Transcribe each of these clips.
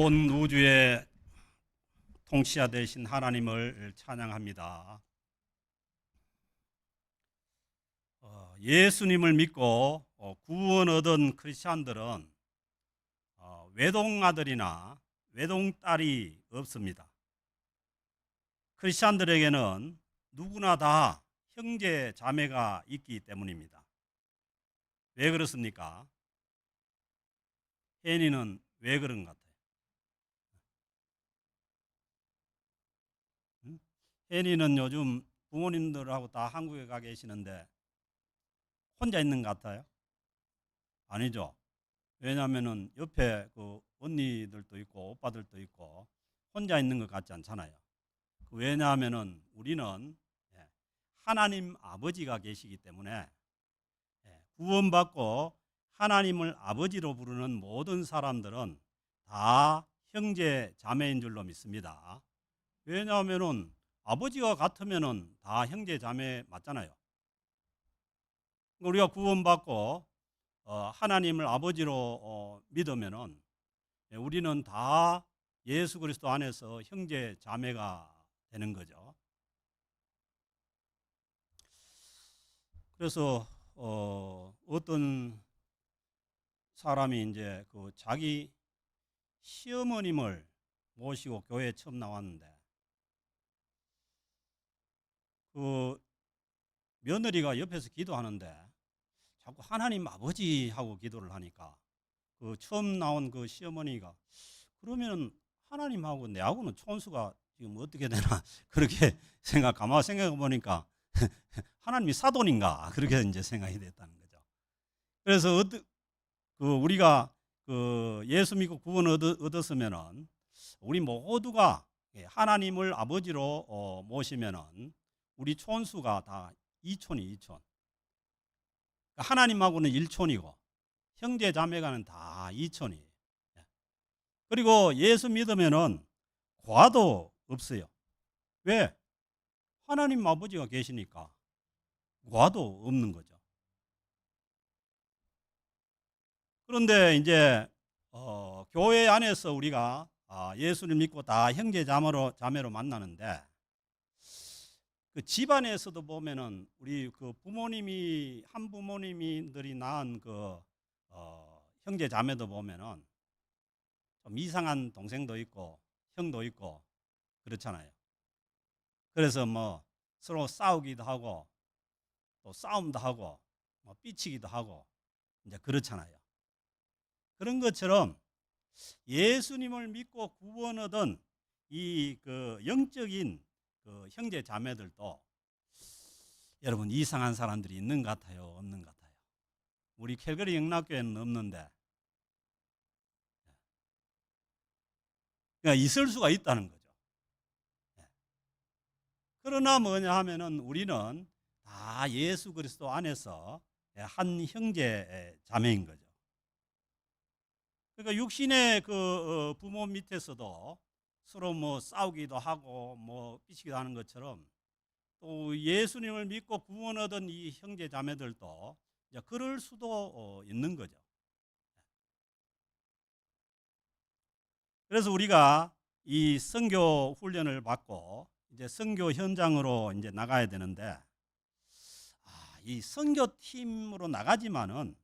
온 우주의 통치자 되신 하나님을 찬양합니다. 예수님을 믿고 구원 얻은 크리스찬들은 외동아들이나 외동딸이 없습니다. 크리스찬들에게는 누구나 다 형제 자매가 있기 때문입니다. 왜 그렇습니까? 혜인이는 왜 그런 것 같아요? 혜인이는 요즘 부모님들하고 다 한국에 가 계시는데 혼자 있는 것 같아요? 아니죠. 왜냐하면 옆에 그 언니들도 있고 오빠들도 있고 혼자 있는 것 같지 않잖아요. 왜냐하면 우리는 하나님 아버지가 계시기 때문에 구원받고 하나님을 아버지로 부르는 모든 사람들은 다 형제 자매인 줄로 믿습니다. 왜냐하면 아버지가 같으면 다 형제 자매 맞잖아요. 우리가 구원받고 하나님을 아버지로 믿으면은 우리는 다 예수 그리스도 안에서 형제 자매가 되는 거죠. 그래서 어떤 사람이 이제 그 자기 시어머님을 모시고 교회에 처음 나왔는데 그 며느리가 옆에서 기도하는데 자꾸 하나님 아버지 하고 기도를 하니까 그 처음 나온 그 시어머니가 그러면 하나님하고 내하고는 촌수가 지금 어떻게 되나 그렇게 가만 생각해 보니까 하나님이 사돈인가 그렇게 이제 생각이 됐다는 거죠. 그래서 우리가 그 예수 믿고 구원 얻었으면은 우리 모두가 하나님을 아버지로 모시면은 우리 촌수가 다 이촌이 이촌. 하나님하고는 일촌이고 형제 자매가는 다 이촌이에요. 그리고 예수 믿으면은 과도 없어요. 왜? 하나님 아버지가 계시니까 과도 없는 거죠. 그런데 이제 교회 안에서 우리가 예수를 믿고 다 형제 자매로 만나는데 그 집안에서도 보면은 우리 그 부모님이 한 부모님들이 낳은 그 형제 자매도 보면은 좀 이상한 동생도 있고 형도 있고 그렇잖아요. 그래서 뭐 서로 싸우기도 하고 또 싸움도 하고 뭐 삐치기도 하고 이제 그렇잖아요. 그런 것처럼 예수님을 믿고 구원 얻은 이 그 영적인 그 형제 자매들도 여러분 이상한 사람들이 있는 것 같아요, 없는 것 같아요? 우리 캘거리 영락교회는 없는데 그러니까 있을 수가 있다는 거죠. 그러나 뭐냐 하면은 우리는 다 예수 그리스도 안에서 한 형제 자매인 거죠. 그러니까 육신의 그 부모 밑에서도 서로 뭐 싸우기도 하고 뭐 삐치기도 하는 것처럼 또 예수님을 믿고 구원 얻은 이 형제 자매들도 이제 그럴 수도 있는 거죠. 그래서 우리가 이 선교 훈련을 받고 이제 선교 현장으로 이제 나가야 되는데 이 선교팀으로 나가지만은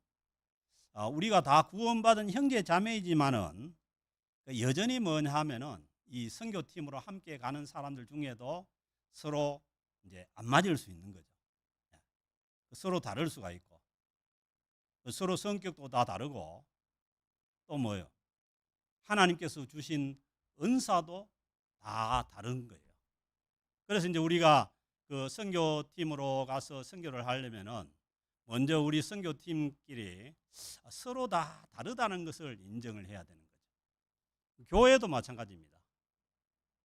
우리가 다 구원받은 형제 자매이지만은 여전히 뭐냐 하면은 이 선교팀으로 함께 가는 사람들 중에도 서로 이제 안 맞을 수 있는 거죠. 서로 다를 수가 있고 서로 성격도 다 다르고 또 뭐예요? 하나님께서 주신 은사도 다 다른 거예요. 그래서 이제 우리가 그 선교팀으로 가서 선교를 하려면은 먼저 우리 선교팀끼리 서로 다 다르다는 것을 인정을 해야 되는 거죠. 교회도 마찬가지입니다.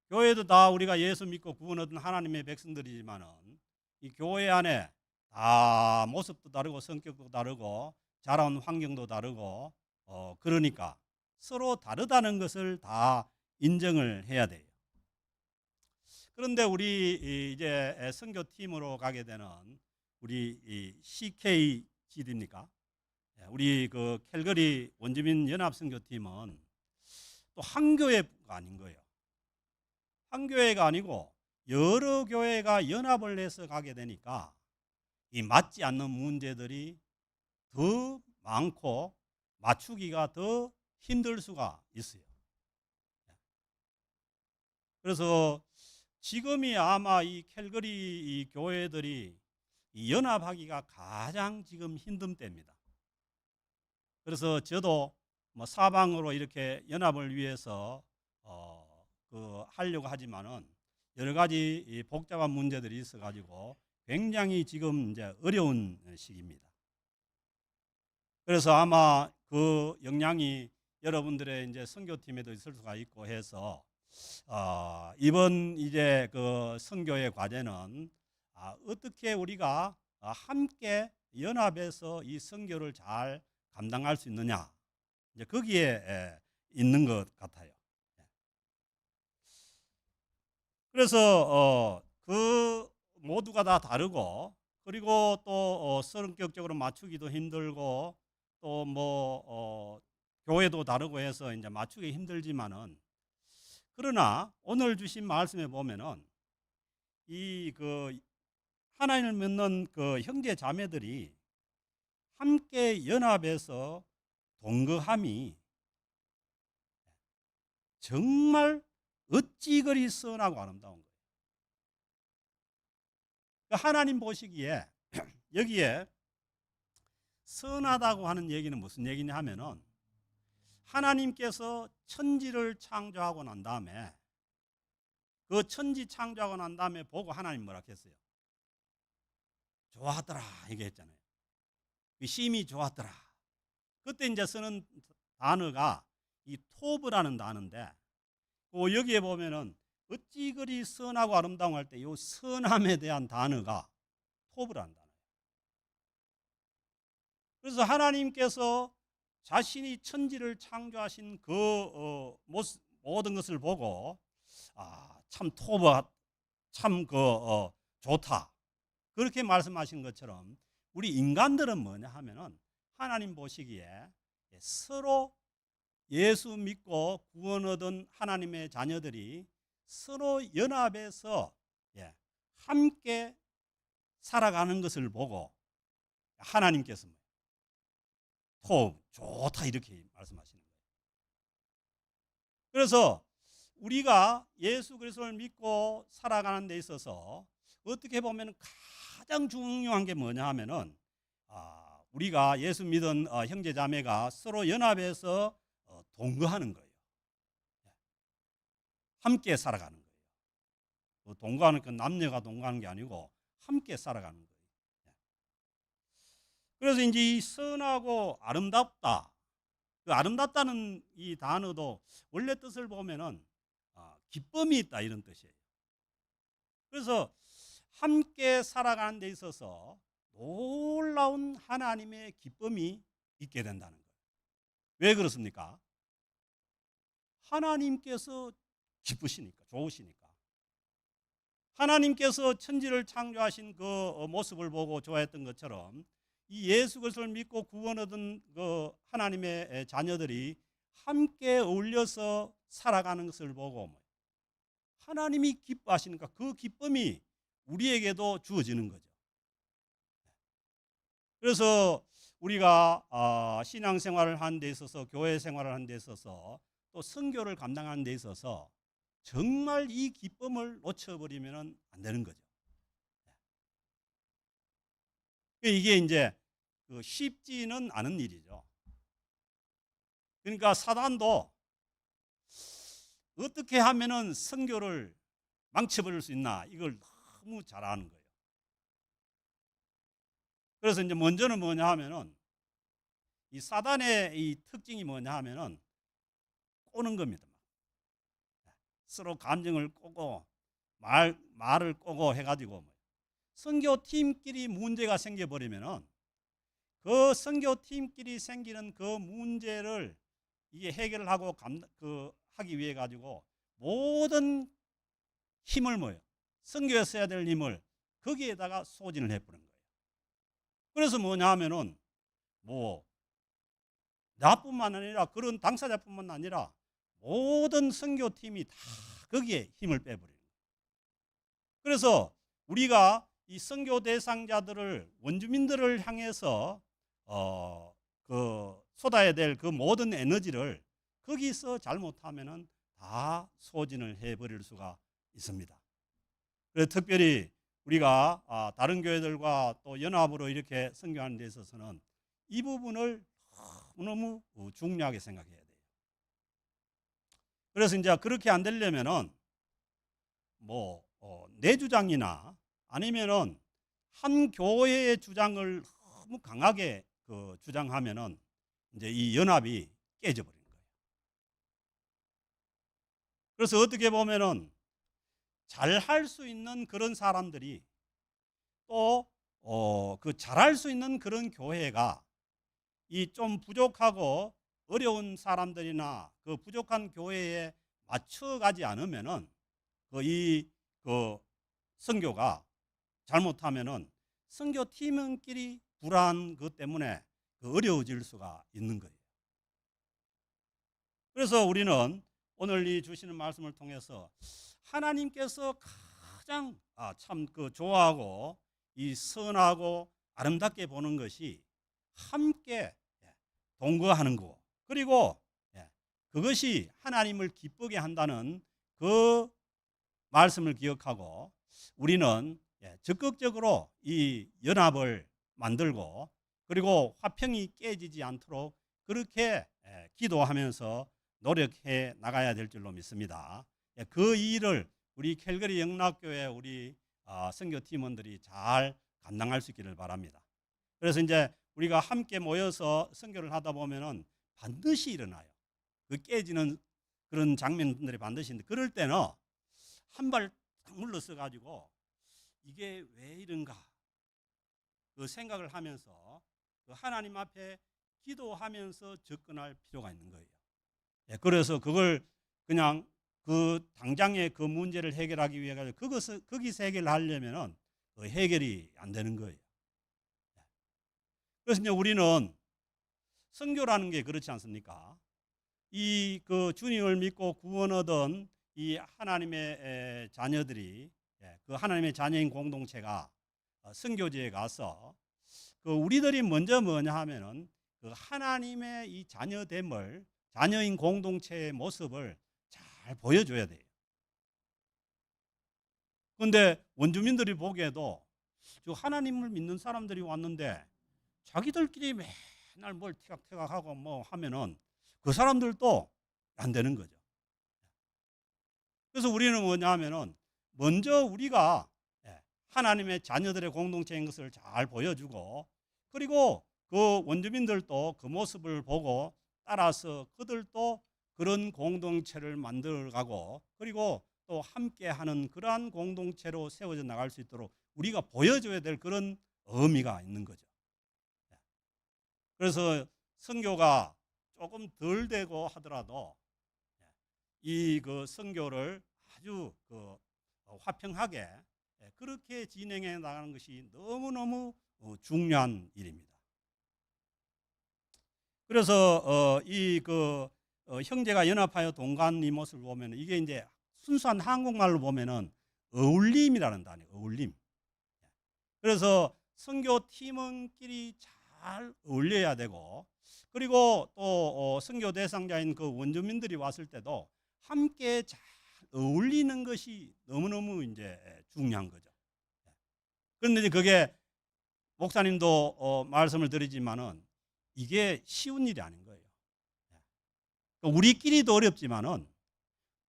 교회도 다 우리가 예수 믿고 구원 얻은 하나님의 백성들이지만은 이 교회 안에 다 모습도 다르고 성격도 다르고 자라온 환경도 다르고 그러니까 서로 다르다는 것을 다 인정을 해야 돼요. 그런데 우리 이제 선교팀으로 가게 되는 우리 CKGD입니까? 우리 그 캘거리 원주민 연합 선교팀은 또 한 교회가 아닌 거예요. 한 교회가 아니고 여러 교회가 연합을 해서 가게 되니까 이 맞지 않는 문제들이 더 많고 맞추기가 더 힘들 수가 있어요. 그래서 지금이 아마 이 캘거리 이 교회들이 이 연합하기가 가장 지금 힘든 때입니다. 그래서 저도 뭐 사방으로 이렇게 연합을 위해서 하려고 하지만은 여러 가지 이 복잡한 문제들이 있어가지고 굉장히 지금 이제 어려운 시기입니다. 그래서 아마 그 영향이 여러분들의 이제 선교팀에도 있을 수가 있고 해서 이번 이제 그 선교의 과제는 어떻게 우리가 함께 연합해서 이 선교를 잘 감당할 수 있느냐, 이제 거기에 있는 것 같아요. 그래서 그 모두가 다 다르고, 그리고 또 성격적으로 맞추기도 힘들고, 또 뭐 교회도 다르고 해서 이제 맞추기 힘들지만은, 그러나 오늘 주신 말씀에 보면은 이 그 하나님을 믿는 그 형제 자매들이 함께 연합해서 동거함이 정말 어찌 그리 선하고 아름다운 거예요. 하나님 보시기에 여기에 선하다고 하는 얘기는 무슨 얘기냐 하면은, 하나님께서 천지를 창조하고 난 다음에 그 천지 창조하고 난 다음에 보고 하나님 뭐라 했어요? 좋았더라 이게 했잖아요. 심히 좋았더라. 그때 이제 쓰는 단어가 이 토브라는 단어인데, 여기에 보면은 어찌 그리 선하고 아름다운 할 때 이 선함에 대한 단어가 토브라는 단어예요. 그래서 하나님께서 자신이 천지를 창조하신 그 모든 것을 보고 참 토브가 참 좋다, 그렇게 말씀하신 것처럼 우리 인간들은 뭐냐 하면은 하나님 보시기에 서로 예수 믿고 구원 얻은 하나님의 자녀들이 서로 연합해서 함께 살아가는 것을 보고 하나님께서 좋다 이렇게 말씀하시는 거예요. 그래서 우리가 예수 그리스도를 믿고 살아가는 데 있어서 어떻게 보면 가장 중요한 게 뭐냐 하면은 우리가 예수 믿은 형제 자매가 서로 연합해서 동거하는 거예요. 함께 살아가는 거예요. 동거하는 건 남녀가 동거하는 게 아니고 함께 살아가는 거예요. 그래서 이제 이 선하고 아름답다, 그 아름답다는 이 단어도 원래 뜻을 보면은 기쁨이 있다 이런 뜻이에요. 그래서 함께 살아가는 데 있어서 놀라운 하나님의 기쁨이 있게 된다는 거예요. 왜 그렇습니까? 하나님께서 기쁘시니까, 좋으시니까. 하나님께서 천지를 창조하신 그 모습을 보고 좋아했던 것처럼 이 예수 그리스도를 믿고 구원 얻은 그 하나님의 자녀들이 함께 어울려서 살아가는 것을 보고 하나님이 기뻐하시니까 그 기쁨이 우리에게도 주어지는 거죠. 그래서 우리가 신앙생활을 하는 데 있어서, 교회 생활을 하는 데 있어서, 또 선교를 감당하는 데 있어서 정말 이 기쁨을 놓쳐버리면 안 되는 거죠. 이게 이제 쉽지는 않은 일이죠. 그러니까 사단도 어떻게 하면은 선교를 망쳐버릴 수 있나, 이걸 너무 잘 아는 거예요. 그래서 이제 먼저는 뭐냐 하면은 이 사단의 이 특징이 뭐냐 하면은 꼬는 겁니다. 서로 감정을 꼬고 말을 꼬고 해가지고 선교팀끼리 문제가 생겨버리면은 그 선교팀끼리 생기는 그 문제를 이게 해결을 하고 하기 위해 가지고 모든 힘을 선교에 써야 될 힘을 거기에다가 소진을 해버린 거예요. 그래서 뭐냐 하면은 나뿐만 아니라 그런 당사자뿐만 아니라 모든 선교팀이 다 거기에 힘을 빼버리는 거예요. 그래서 우리가 이 선교 대상자들을, 원주민들을 향해서 쏟아야 될 그 모든 에너지를 거기서 잘못하면은 다 소진을 해버릴 수가 있습니다. 그래서 특별히 우리가 다른 교회들과 또 연합으로 이렇게 선교하는 데 있어서는 이 부분을 너무 중요하게 생각해야 돼요. 그래서 이제 그렇게 안 되려면은 내 주장이나 아니면은 한 교회의 주장을 너무 강하게 주장하면은 이제 이 연합이 깨져버리는 거예요. 그래서 어떻게 보면은 잘할 수 있는 그런 사람들이 또 잘할 수 있는 그런 교회가 이 좀 부족하고 어려운 사람들이나 그 부족한 교회에 맞춰가지 않으면은 그 선교가 잘못하면은 선교팀원끼리 불안 그 때문에 어려워질 수가 있는 거예요. 그래서 우리는 오늘 이 주시는 말씀을 통해서 하나님께서 가장 참 좋아하고 이 선하고 아름답게 보는 것이 함께 동거하는 거고, 그리고 그것이 하나님을 기쁘게 한다는 그 말씀을 기억하고 우리는 적극적으로 이 연합을 만들고, 그리고 화평이 깨지지 않도록 그렇게 기도하면서 노력해 나가야 될 줄로 믿습니다. 그 일을 우리 캘거리 영락교회 우리 선교팀원들이 잘 감당할 수 있기를 바랍니다. 그래서 이제 우리가 함께 모여서 선교를 하다 보면은 반드시 일어나요. 그 깨지는 그런 장면들이 반드시 있는데, 그럴 때는 한 발 딱 물러서 가지고 이게 왜 이런가 그 생각을 하면서 하나님 앞에 기도하면서 접근할 필요가 있는 거예요. 그래서 그걸 그냥 그 당장의 그 문제를 해결하기 위해 거기서 해결하려면은 해결이 안 되는 거예요. 그래서 이제 우리는 선교라는 게 그렇지 않습니까? 이 주님을 믿고 구원 얻은 이 하나님의 자녀들이, 그 하나님의 자녀인 공동체가 선교지에 가서 우리들이 먼저 뭐냐 하면은 그 하나님의 이 자녀됨을, 자녀인 공동체의 모습을 잘 보여줘야 돼요. 그런데 원주민들이 보기에도 저 하나님을 믿는 사람들이 왔는데 자기들끼리 맨날 뭘 티각태각하고 뭐 하면은 그 사람들도 안 되는 거죠. 그래서 우리는 뭐냐 하면은 먼저 우리가 하나님의 자녀들의 공동체인 것을 잘 보여주고, 그리고 그 원주민들도 그 모습을 보고 따라서 그들도 그런 공동체를 만들어가고, 그리고 또 함께하는 그러한 공동체로 세워져 나갈 수 있도록 우리가 보여줘야 될 그런 의미가 있는 거죠. 그래서 선교가 조금 덜 되고 하더라도 이 선교를 아주 화평하게 그렇게 진행해 나가는 것이 너무너무 중요한 일입니다. 그래서 형제가 연합하여 동간 이 모습을 보면 이게 이제 순수한 한국말로 보면은 어울림이라는 단어예요. 어울림. 그래서 선교 팀원끼리 잘 어울려야 되고, 그리고 또 선교 대상자인 그 원주민들이 왔을 때도 함께 잘 어울리는 것이 너무너무 이제 중요한 거죠. 그런데 그게 목사님도 말씀을 드리지만은 이게 쉬운 일이 아닌 거예요. 우리끼리도 어렵지만은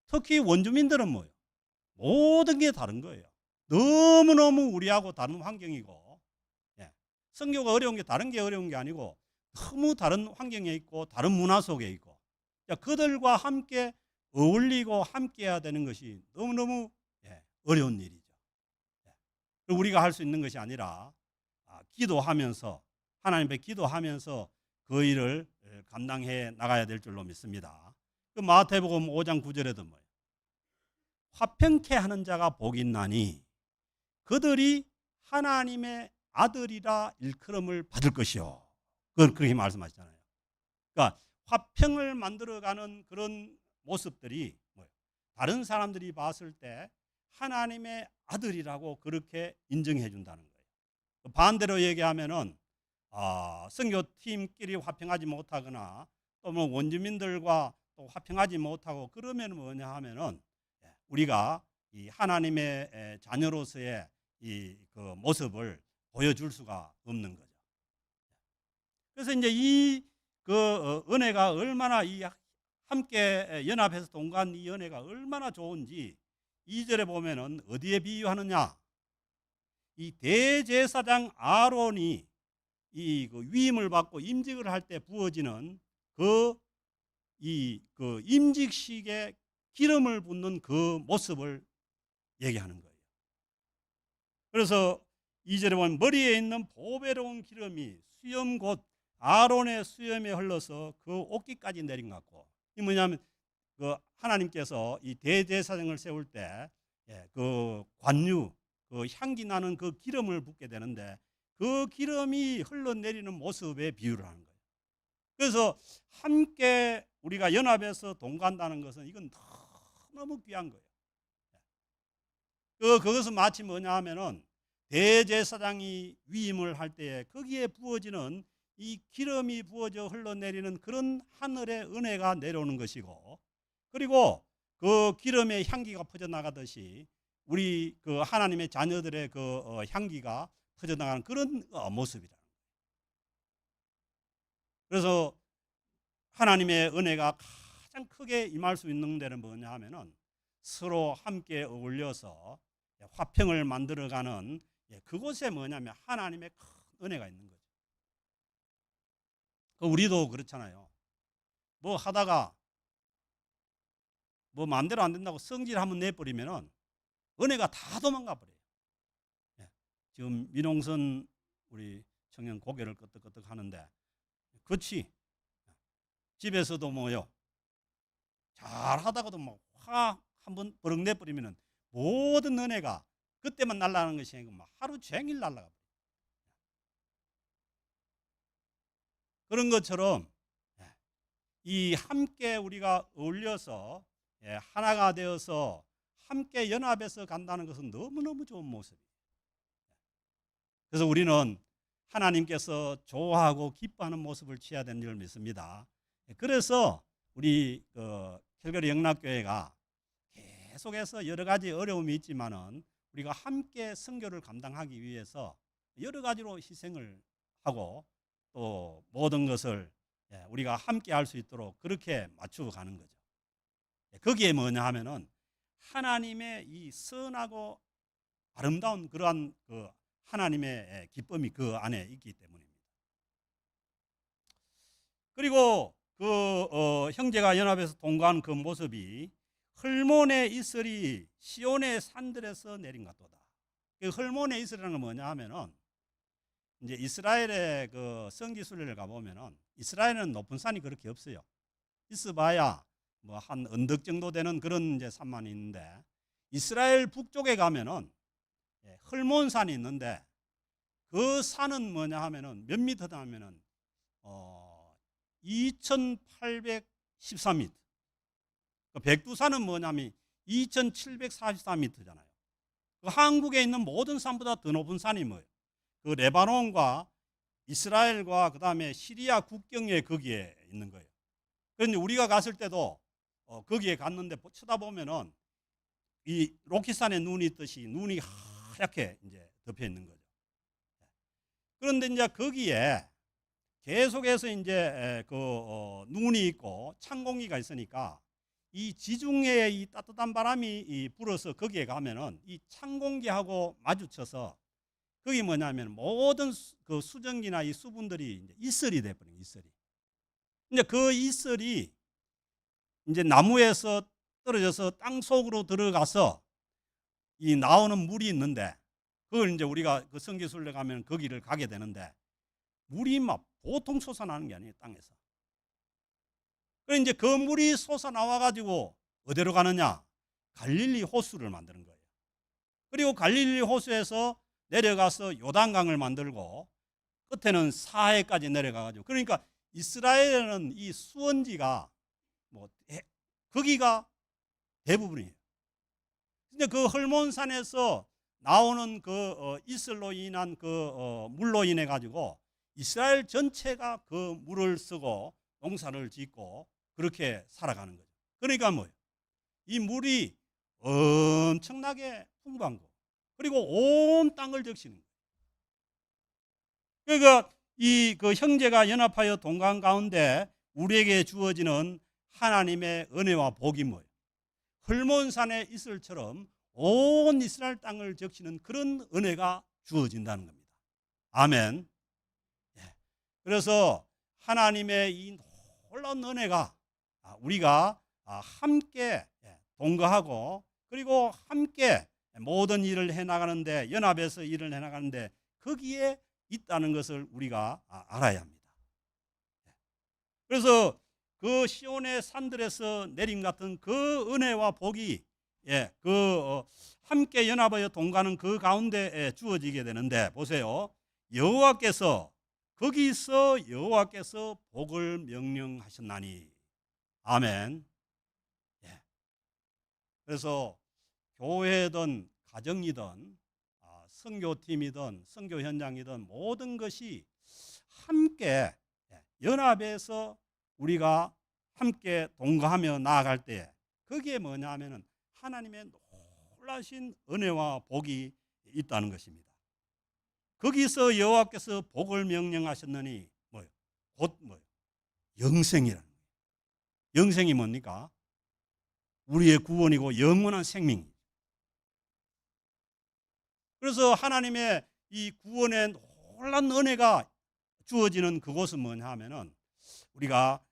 특히 원주민들은 뭐예요? 모든 게 다른 거예요. 너무너무 우리하고 다른 환경이고, 선교가 어려운 게 다른 게 어려운 게 아니고 너무 다른 환경에 있고 다른 문화 속에 있고, 그들과 함께 어울리고 함께 해야 되는 것이 너무너무 어려운 일이죠. 우리가 할 수 있는 것이 아니라 기도하면서, 하나님께 기도하면서 그 일을 감당해 나가야 될 줄로 믿습니다. 마태복음 5장 9절에도 뭐예요? 화평케 하는 자가 복이 있나니 그들이 하나님의 아들이라 일컬음을 받을 것이요. 그렇게 말씀하시잖아요. 그러니까 화평을 만들어가는 그런 모습들이 뭐예요? 다른 사람들이 봤을 때 하나님의 아들이라고 그렇게 인정해 준다는 거예요. 반대로 얘기하면은 선교팀끼리 화평하지 못하거나 또 뭐 원주민들과 또 화평하지 못하고 그러면 뭐냐 하면은 우리가 이 하나님의 자녀로서의 이 그 모습을 보여줄 수가 없는 거죠. 그래서 이제 이 그 은혜가 얼마나 이 함께 연합해서 동거한 이 은혜가 얼마나 좋은지 2절에 보면은 어디에 비유하느냐? 이 대제사장 아론이 이 그 위임을 받고 임직을 할 때 부어지는 그 임직식에 기름을 붓는 그 모습을 얘기하는 거예요. 그래서 2절에 보면 머리에 있는 보배로운 기름이 수염 곧 아론의 수염에 흘러서 그 옷깃까지 내린 것 같고, 이 뭐냐면 그 하나님께서 이 대제사장을 세울 때 그 관유, 그 향기 나는 그 기름을 붓게 되는데 그 기름이 흘러내리는 모습에 비유를 하는 거예요. 그래서 함께 우리가 연합해서 동거한다는 것은 이건 너무 귀한 거예요. 그것은 마치 뭐냐 하면은 대제사장이 위임을 할 때에 거기에 부어지는 이 기름이 부어져 흘러내리는 그런 하늘의 은혜가 내려오는 것이고, 그리고 그 기름의 향기가 퍼져나가듯이 우리 그 하나님의 자녀들의 그 향기가 퍼져나가는 그런 모습이다. 그래서 하나님의 은혜가 가장 크게 임할 수 있는 데는 뭐냐 하면은 서로 함께 어울려서 화평을 만들어가는 그곳에 뭐냐면 하나님의 큰 은혜가 있는 거죠. 우리도 그렇잖아요. 뭐 하다가 뭐 마음대로 안 된다고 성질 한번 내버리면은 은혜가 다 도망가 버려요. 지금 민홍선 우리 청년 고개를 끄덕끄덕 하는데, 그렇지. 집에서도 뭐요, 잘 하다가도 뭐 화 한번 버럭 내버리면은 모든 은혜가 그때만 날아가는 것이 아니고 막 하루 종일 날아가 버려요. 그런 것처럼 이 함께 우리가 어울려서 하나가 되어서 함께 연합해서 간다는 것은 너무너무 좋은 모습이에요. 그래서 우리는 하나님께서 좋아하고 기뻐하는 모습을 취해야 되는 줄 믿습니다. 그래서 우리 캘거리 영락교회가 계속해서 여러 가지 어려움이 있지만은 우리가 함께 선교를 감당하기 위해서 여러 가지로 희생을 하고 또 모든 것을 우리가 함께 할 수 있도록 그렇게 맞추어 가는 거죠. 거기에 뭐냐 하면은 하나님의 이 선하고 아름다운 그러한 그 하나님의 기쁨이 그 안에 있기 때문입니다. 그리고 형제가 연합해서 동거한 그 모습이 헐몬의 이슬이 시온의 산들에서 내린 것 같도다. 그 헐몬의 이슬이라는 건 뭐냐 하면은 이제 이스라엘의 그 성지순례를 가보면은 이스라엘은 높은 산이 그렇게 없어요. 있어봐야 뭐 한 언덕 정도 되는 그런 이제 산만 있는데, 이스라엘 북쪽에 가면은 헐몬산이 있는데 그 산은 뭐냐 하면은 몇 미터다 하면은 2813m. 백두산은 뭐냐면 2744m잖아요. 그 한국에 있는 모든 산보다 더 높은 산이 뭐예요? 그 레바논과 이스라엘과 그 다음에 시리아 국경에 거기에 있는 거예요. 그런데 우리가 갔을 때도 거기에 갔는데 쳐다보면은 이 로키산에 눈이 있듯이 눈이 하얗게 이제 덮여 있는 거죠. 그런데 이제 거기에 계속해서 이제 눈이 있고 찬 공기가 있으니까 이 지중해에 이 따뜻한 바람이 불어서 거기에 가면은 이 찬 공기하고 마주쳐서 거기 뭐냐면 모든 그 수증기나 이 수분들이 이제 이슬이 돼버린 이슬이. 이제 그 이슬이 이제 나무에서 떨어져서 땅 속으로 들어가서 이 나오는 물이 있는데, 그걸 이제 우리가 그 성지순례 가면 거기를 가게 되는데 물이 막 보통 솟아나는 게 아니에요, 땅에서. 그래서 이제 그 물이 솟아나와 가지고 어디로 가느냐? 갈릴리 호수를 만드는 거예요. 그리고 갈릴리 호수에서 내려가서 요단강을 만들고 끝에는 사해까지 내려가 가지고, 그러니까 이스라엘은 이 수원지가 뭐 거기가 대부분이에요. 근데 그 헐몬산에서 나오는 그 이슬로 인한 그 물로 인해 가지고 이스라엘 전체가 그 물을 쓰고 농사를 짓고 그렇게 살아가는 거죠. 그러니까 뭐예요? 이 물이 엄청나게 풍부한 거. 그리고 온 땅을 적시는 거예요. 그러니까 이 그 형제가 연합하여 동강 가운데 우리에게 주어지는 하나님의 은혜와 복이 뭐예요? 헐몬산의 이슬처럼 온 이스라엘 땅을 적시는 그런 은혜가 주어진다는 겁니다. 아멘. 그래서 하나님의 이 놀라운 은혜가 우리가 함께 동거하고 그리고 함께 모든 일을 해나가는데 연합해서 일을 해나가는데 거기에 있다는 것을 우리가 알아야 합니다. 그래서 그 시온의 산들에서 내림 같은 그 은혜와 복이 함께 연합하여 동거하는 그 가운데 주어지게 되는데 보세요. 거기서 여호와께서 복을 명령하셨나니. 아멘. 그래서 교회든 가정이든 선교팀이든 선교 현장이든 모든 것이 함께 연합해서 우리가 함께 동거하며 나아갈 때 그게 뭐냐면은 하나님의 놀라신 은혜와 복이 있다는 것입니다. 거기서 여호와께서 복을 명령하셨느니 뭐요? 곧 뭐요? 영생이라는 거예요. 영생이 뭡니까? 우리의 구원이고 영원한 생명이죠. 그래서 하나님의 이 구원의 놀라운 은혜가 주어지는 그곳은 뭐냐 하면은 우리가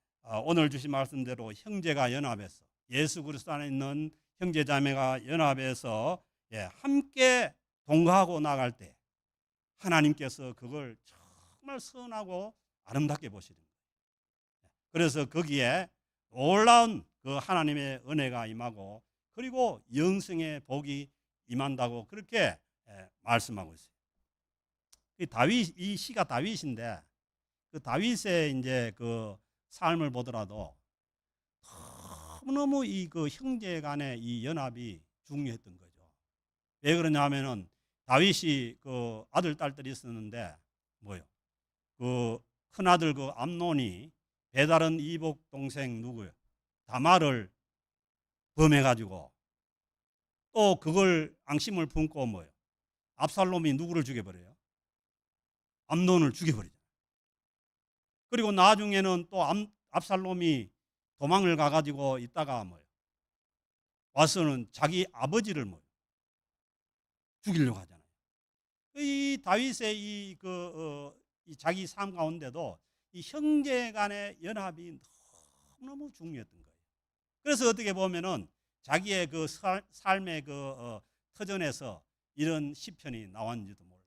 오늘 주신 말씀대로 형제가 연합해서 예수 그리스도 안에 있는 형제 자매가 연합해서 함께 동거하고 나갈 때 하나님께서 그걸 정말 선하고 아름답게 보시는 거예요. 그래서 거기에 놀라운 그 하나님의 은혜가 임하고 그리고 영생의 복이 임한다고 그렇게 말씀하고 있어요. 이 시가 다윗인데 그 다윗의 이제 그 삶을 보더라도 너무너무 이 그 형제 간의 이 연합이 중요했던 거죠. 왜 그러냐 하면은 다윗이 그 아들 딸들이 있었는데 뭐요? 그 큰아들 그 암논이 배다른 이복 동생 누구요? 다말을 범해 가지고 또 그걸 앙심을 품고 뭐요? 압살롬이 누구를 죽여버려요? 암논을 죽여버리죠. 그리고 나중에는 또 압살롬이 도망을 가가지고 있다가 뭐요? 와서는 자기 아버지를 뭐요? 죽이려고 하잖아요. 이 다윗의 이 자기 삶 가운데도 이 형제 간의 연합이 너무너무 중요했던 거예요. 그래서 어떻게 보면은 자기의 그 삶의 터전에서 이런 시편이 나왔는지도 몰라요.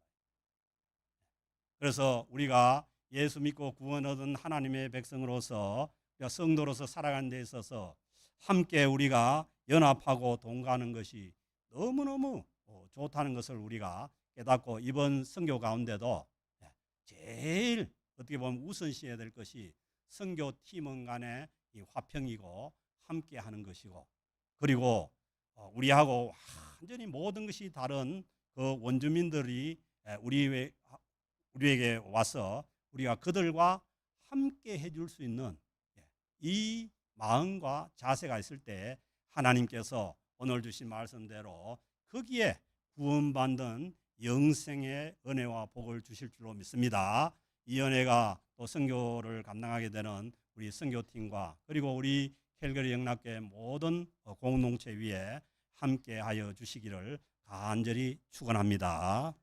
그래서 우리가 예수 믿고 구원 얻은 하나님의 백성으로서 성도로서 살아가는 데 있어서 함께 우리가 연합하고 동거하는 것이 너무너무 좋다는 것을 우리가 깨닫고 이번 선교 가운데도 제일 어떻게 보면 우선시해야 될 것이 선교팀원 간의 이 화평이고 함께 하는 것이고 그리고 우리하고 완전히 모든 것이 다른 그 원주민들이 우리에게 와서 우리가 그들과 함께 해줄 수 있는 이 마음과 자세가 있을 때 하나님께서 오늘 주신 말씀대로 거기에 구원받는 영생의 은혜와 복을 주실 줄로 믿습니다. 이 은혜가 또 선교를 감당하게 되는 우리 선교팀과 그리고 우리 캘거리 영락교회 모든 공동체 위에 함께하여 주시기를 간절히 축원합니다.